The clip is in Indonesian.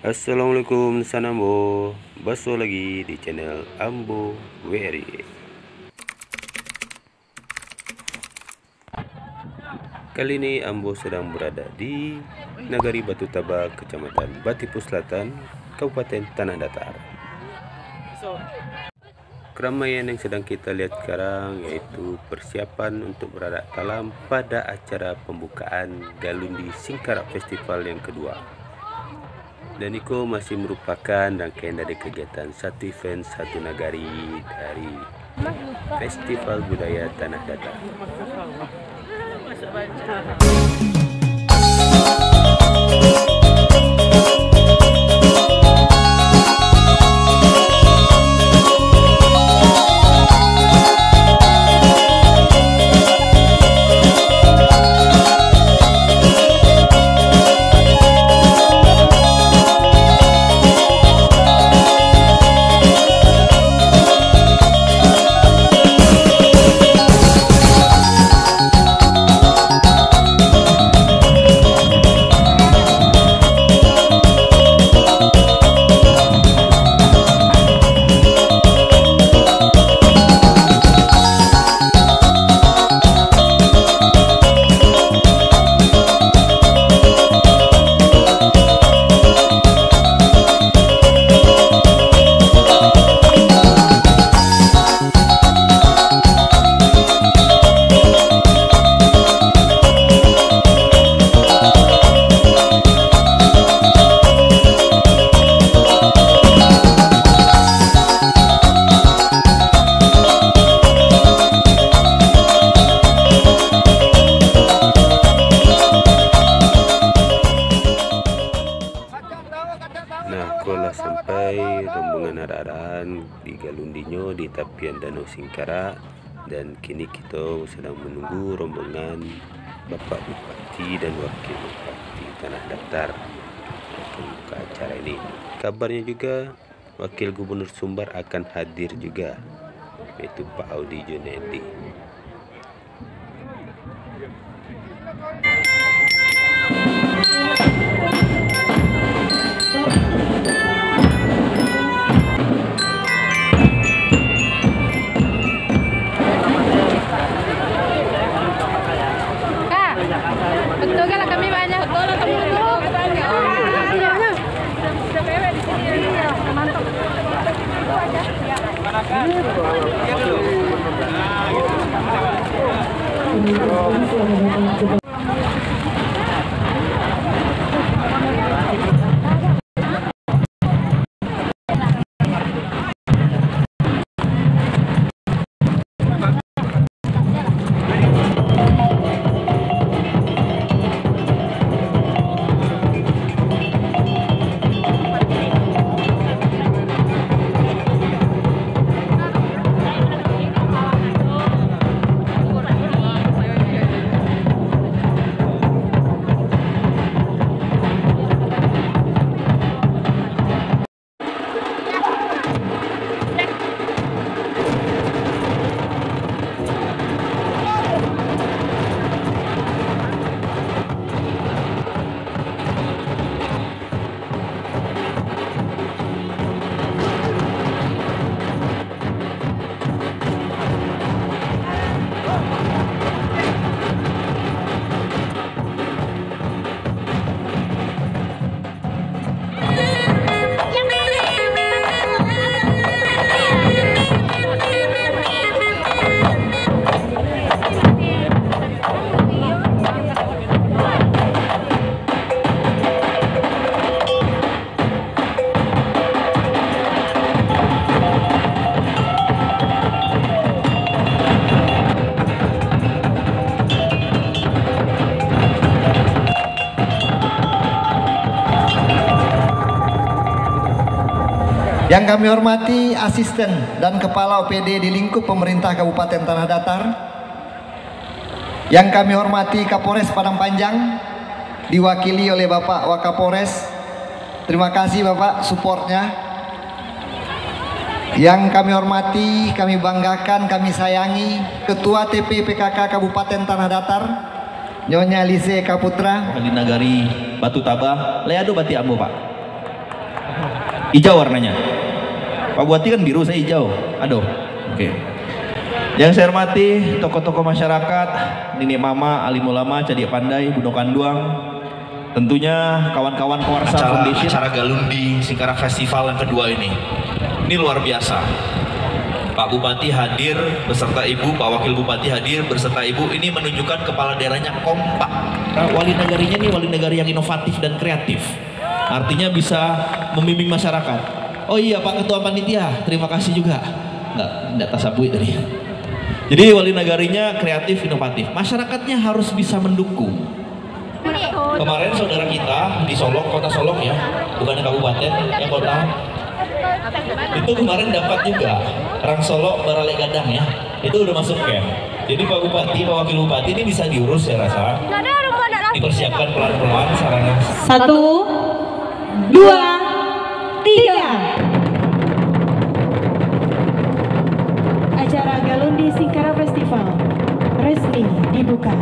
Assalamualaikum Sanambo, Baso lagi di channel Ambo Wery. Kali ini Ambo sedang berada di Nagari Batu Tabak, Kecamatan Batipu Selatan, Kabupaten Tanah Datar. Keramaian yang sedang kita lihat sekarang yaitu persiapan untuk berarak talam pada acara pembukaan Galundi Singkarak Festival yang kedua. Dan itu masih merupakan rangkaian dari kegiatan satu event satu nagari dari Festival Budaya Tanah Datar. Nah, kolah sampai rombongan arah-arahan di Galundinyo di tepian Danau Singkarak, dan kini kita sedang menunggu rombongan Bapak Bupati dan Wakil Bupati Tanah Datar untuk membuka acara ini. Kabarnya juga Wakil Gubernur Sumbar akan hadir juga, yaitu Pak Audi Junaidi. Betul kan kami banyak, betul lah kamu dulu. Mantap. Yang kami hormati asisten dan kepala OPD di lingkup pemerintah Kabupaten Tanah Datar. Yang kami hormati Kapolres Padang Panjang diwakili oleh Bapak Wakapolres. Terima kasih Bapak supportnya. Yang kami hormati, kami banggakan, kami sayangi Ketua TP PKK Kabupaten Tanah Datar Nyonya Lise Kaputra di Nagari Batu Tabak, Leado Bati Ambo Pak. Hijau warnanya. Pak Bupati kan biru, saya hijau. Aduh. Oke. Yang saya hormati tokoh-tokoh masyarakat, Nenek Mama, Alim Ulama, Cadik Pandai, Buno Kanduang, tentunya kawan-kawan Kowarsa Foundation. Acara Galundi Singkara Festival yang kedua ini luar biasa. Pak Bupati hadir beserta Ibu, Pak Wakil Bupati hadir beserta Ibu. Ini menunjukkan kepala daerahnya kompak. Nah, wali negarinya ini wali negari yang inovatif dan kreatif. Artinya bisa membimbing masyarakat. Oh iya Pak Ketua Panitia, terima kasih juga. Enggak tasabui tadi. Jadi wali negarinya kreatif, inovatif. Masyarakatnya harus bisa mendukung. Kemarin saudara kita di Solok, kota Solok ya, bukan kabupaten, yang kota. Itu kemarin dapat juga Rang Solok Barale Gadang ya. Itu udah masuk camp. Jadi Pak Bupati, Pak Wakil Bupati ini bisa diurus saya rasa. Dipersiapkan pelan-pelan sarana. 1, 2, 3. Acara Galundi Singkara Festival resmi dibuka.